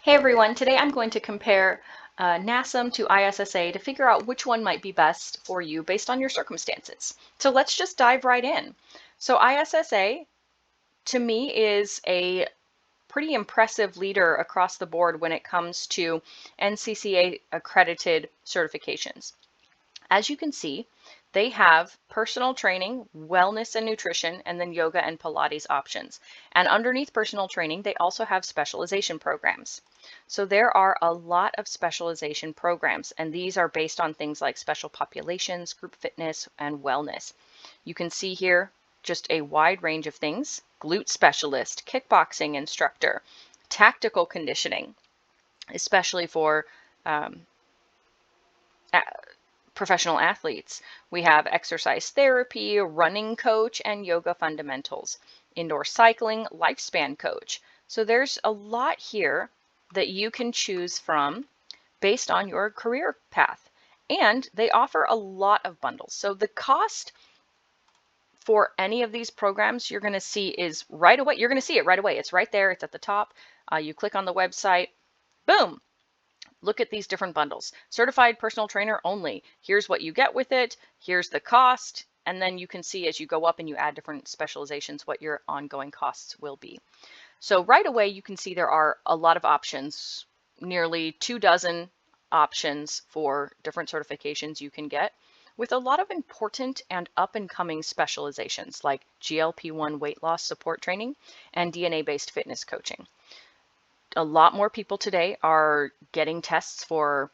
Hey everyone, today I'm going to compare NASM to ISSA to figure out which one might be best for you based on your circumstances. So let's just dive right in. So ISSA to me is a pretty impressive leader across the board when it comes to NCCA accredited certifications. As you can see, they have personal training, wellness and nutrition, and then yoga and Pilates options. And underneath personal training, they also have specialization programs. So there are a lot of specialization programs, and these are based on things like special populations, group fitness, and wellness. You can see here just a wide range of things: glute specialist, kickboxing instructor, tactical conditioning, especially for professional athletes. We have exercise therapy, running coach, and yoga fundamentals, indoor cycling, lifespan coach. So there's a lot here that you can choose from based on your career path. And they offer a lot of bundles. So the cost for any of these programs you're going to see is right away. You're going to see it right away. It's right there. It's at the top. You click on the website. Boom. Look at these different bundles. Certified personal trainer only. Here's what you get with it. Here's the cost. And then you can see as you go up and you add different specializations what your ongoing costs will be. So right away you can see there are a lot of options, nearly 24 options for different certifications you can get, with a lot of important and up-and-coming specializations like GLP-1 weight loss support training and DNA-based fitness coaching. A lot more people today are getting tests for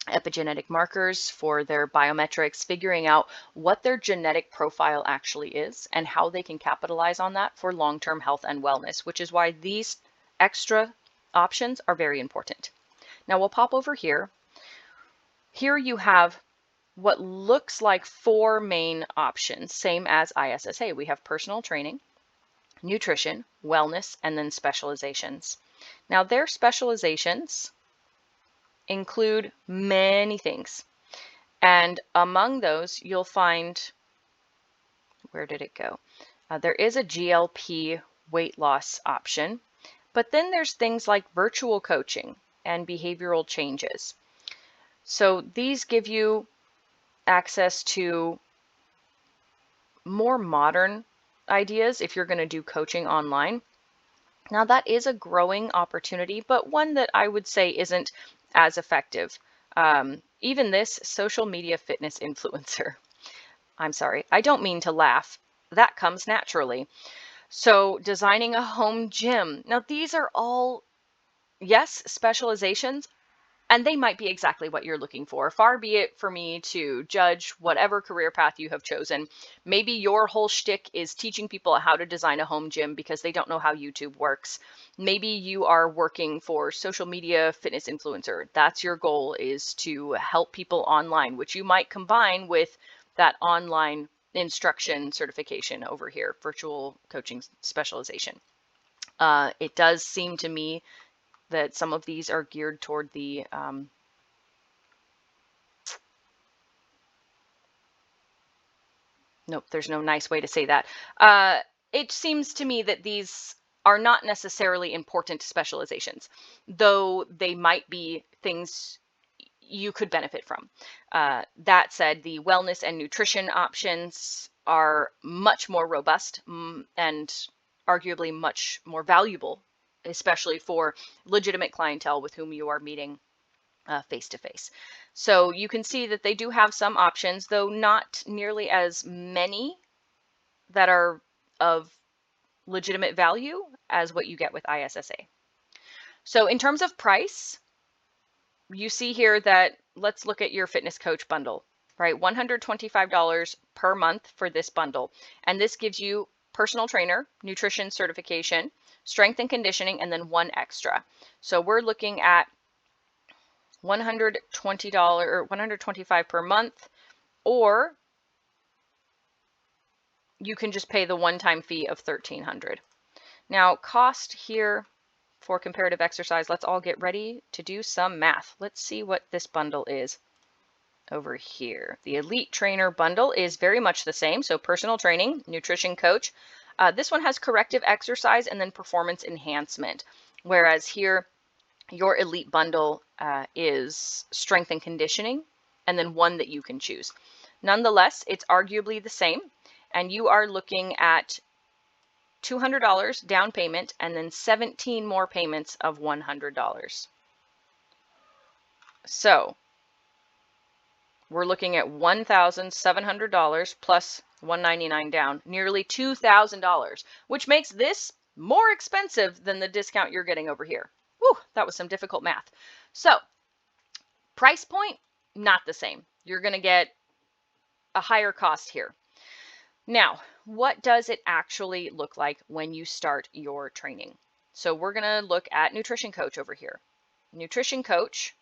epigenetic markers, for their biometrics, figuring out what their genetic profile actually is and how they can capitalize on that for long-term health and wellness, which is why these extra options are very important. Now we'll pop over here. Here you have what looks like 4 main options, same as ISSA. We have personal training, nutrition, wellness, and then specializations. Now their specializations include many things. And among those, you'll find, where did it go? There is a GLP weight loss option, but then there's things like virtual coaching and behavioral changes. So these give you access to more modern ideas if you're going to do coaching online. Now that is a growing opportunity, but one that I would say isn't as effective. Even this social media fitness influencer. I'm sorry, I don't mean to laugh. That comes naturally. So designing a home gym. Now these are all, yes, specializations, and they might be exactly what you're looking for. Far be it for me to judge whatever career path you have chosen. Maybe your whole shtick is teaching people how to design a home gym because they don't know how YouTube works. Maybe you are working for social media fitness influencer. That's your goal, is to help people online, which you might combine with that online instruction certification over here, virtual coaching specialization. It does seem to me that some of these are geared toward the nope, there's no nice way to say that. It seems to me that these are not necessarily important specializations, though they might be things you could benefit from. That said, the wellness and nutrition options are much more robust and arguably much more valuable, especially for legitimate clientele with whom you are meeting face to face. So you can see that they do have some options, though not nearly as many that are of legitimate value as what you get with ISSA. So in terms of price, you see here that let's look at your fitness coach bundle, right? $125 per month for this bundle. And this gives you personal trainer, nutrition certification, strength and conditioning, and then one extra. So we're looking at $120 or $125 per month, or you can just pay the one-time fee of $1,300. Now, cost here for comparative exercise, let's all get ready to do some math. Let's see what this bundle is over here. The Elite Trainer bundle is very much the same. So personal training, nutrition coach. This one has corrective exercise and then performance enhancement. Whereas here Your elite bundle is strength and conditioning, and then one that you can choose. Nonetheless, it's arguably the same, and you are looking at $200 down payment and then 17 more payments of $100. So we're looking at $1,700 plus $199 down, nearly $2,000, which makes this more expensive than the discount you're getting over here. Whew, that was some difficult math. So price point, not the same. You're going to get a higher cost here. Now, what does it actually look like when you start your training? So we're going to look at Nutrition Coach over here. Nutrition Coach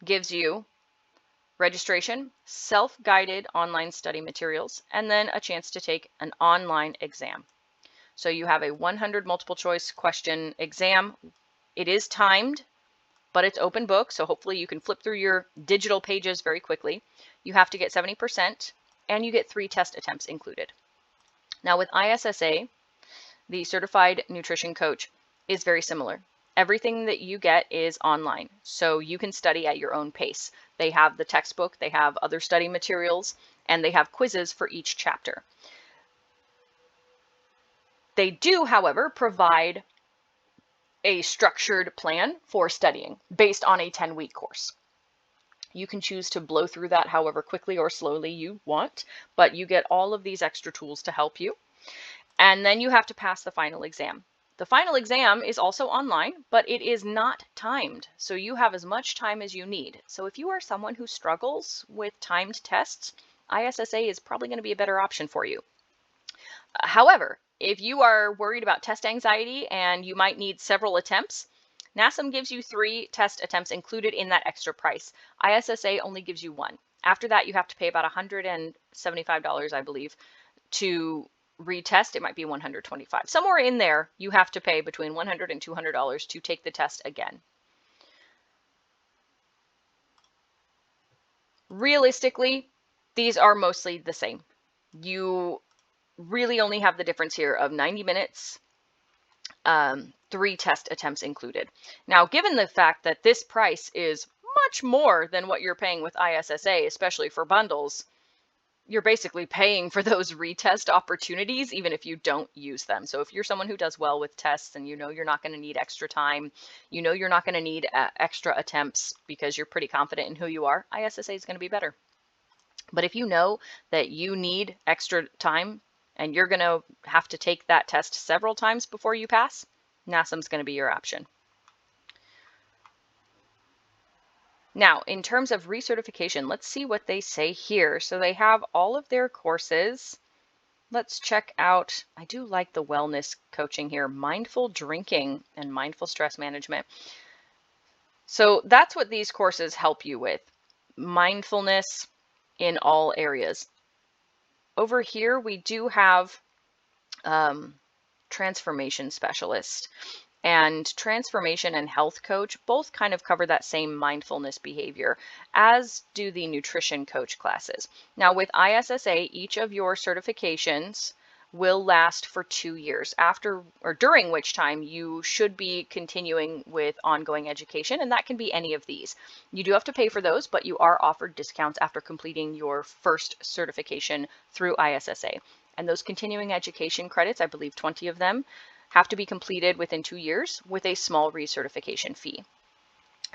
gives you registration, self-guided online study materials, and then a chance to take an online exam. So you have a 100 multiple choice question exam. It is timed, but it's open book, so hopefully you can flip through your digital pages very quickly. You have to get 70%, and you get 3 test attempts included. Now with ISSA, the Certified Nutrition Coach is very similar. Everything that you get is online, so you can study at your own pace. They have the textbook, they have other study materials, and they have quizzes for each chapter. They do, however, provide a structured plan for studying based on a 10-week course. You can choose to blow through that however quickly or slowly you want, but you get all of these extra tools to help you. And then you have to pass the final exam. The final exam is also online, but it is not timed, so you have as much time as you need. So if you are someone who struggles with timed tests, ISSA is probably going to be a better option for you. However, if you are worried about test anxiety and you might need several attempts, NASM gives you 3 test attempts included in that extra price. ISSA only gives you 1. After that, you have to pay about $175, I believe, to retest. It might be $125. Somewhere in there, you have to pay between $100 and $200 to take the test again. Realistically, these are mostly the same. You really only have the difference here of 90 minutes, 3 test attempts included. Now, given the fact that this price is much more than what you're paying with ISSA, especially for bundles, you're basically paying for those retest opportunities, even if you don't use them. So if you're someone who does well with tests and you know you're not going to need extra time, you know you're not going to need extra attempts because you're pretty confident in who you are, ISSA is going to be better. But if you know that you need extra time and you're going to have to take that test several times before you pass, NASM's going to be your option. Now, in terms of recertification, let's see what they say here. So they have all of their courses. Let's check out, I do like the wellness coaching here, mindful drinking and mindful stress management. So that's what these courses help you with, mindfulness in all areas. Over here, we do have transformation specialist. And transformation and health coach both kind of cover that same mindfulness behavior, as do the nutrition coach classes. Now with ISSA, each of your certifications will last for 2 years, after or during which time you should be continuing with ongoing education, and that can be any of these. You do have to pay for those, but you are offered discounts after completing your first certification through ISSA. And those continuing education credits, I believe 20 of them, have to be completed within 2 years with a small recertification fee.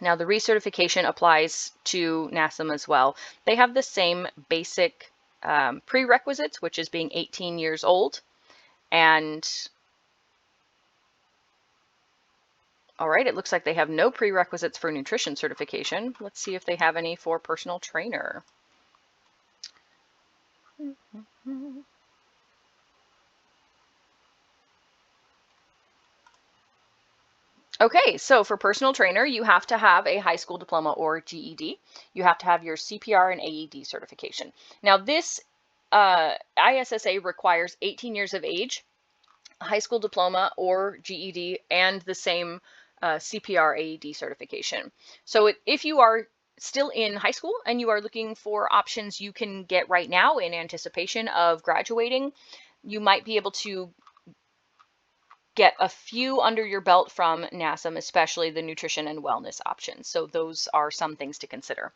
Now the recertification applies to NASM as well. They have the same basic prerequisites, which is being 18 years old. And all right, it looks like they have no prerequisites for nutrition certification. Let's see if they have any for personal trainer. Okay, so for personal trainer, you have to have a high school diploma or GED. You have to have your CPR and AED certification. Now this ISSA requires 18 years of age, a high school diploma or GED, and the same CPR AED certification. So if you are still in high school and you are looking for options you can get right now in anticipation of graduating, you might be able to get a few under your belt from NASM, especially the nutrition and wellness options. So those are some things to consider.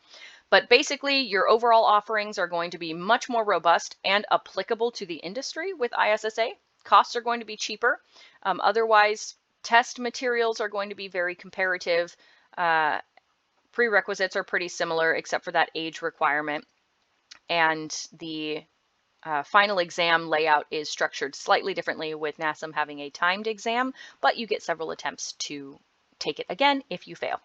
But basically, your overall offerings are going to be much more robust and applicable to the industry with ISSA. Costs are going to be cheaper. Otherwise, test materials are going to be very comparative. Prerequisites are pretty similar, except for that age requirement. And the final exam layout is structured slightly differently, with NASM having a timed exam, but you get several attempts to take it again if you fail.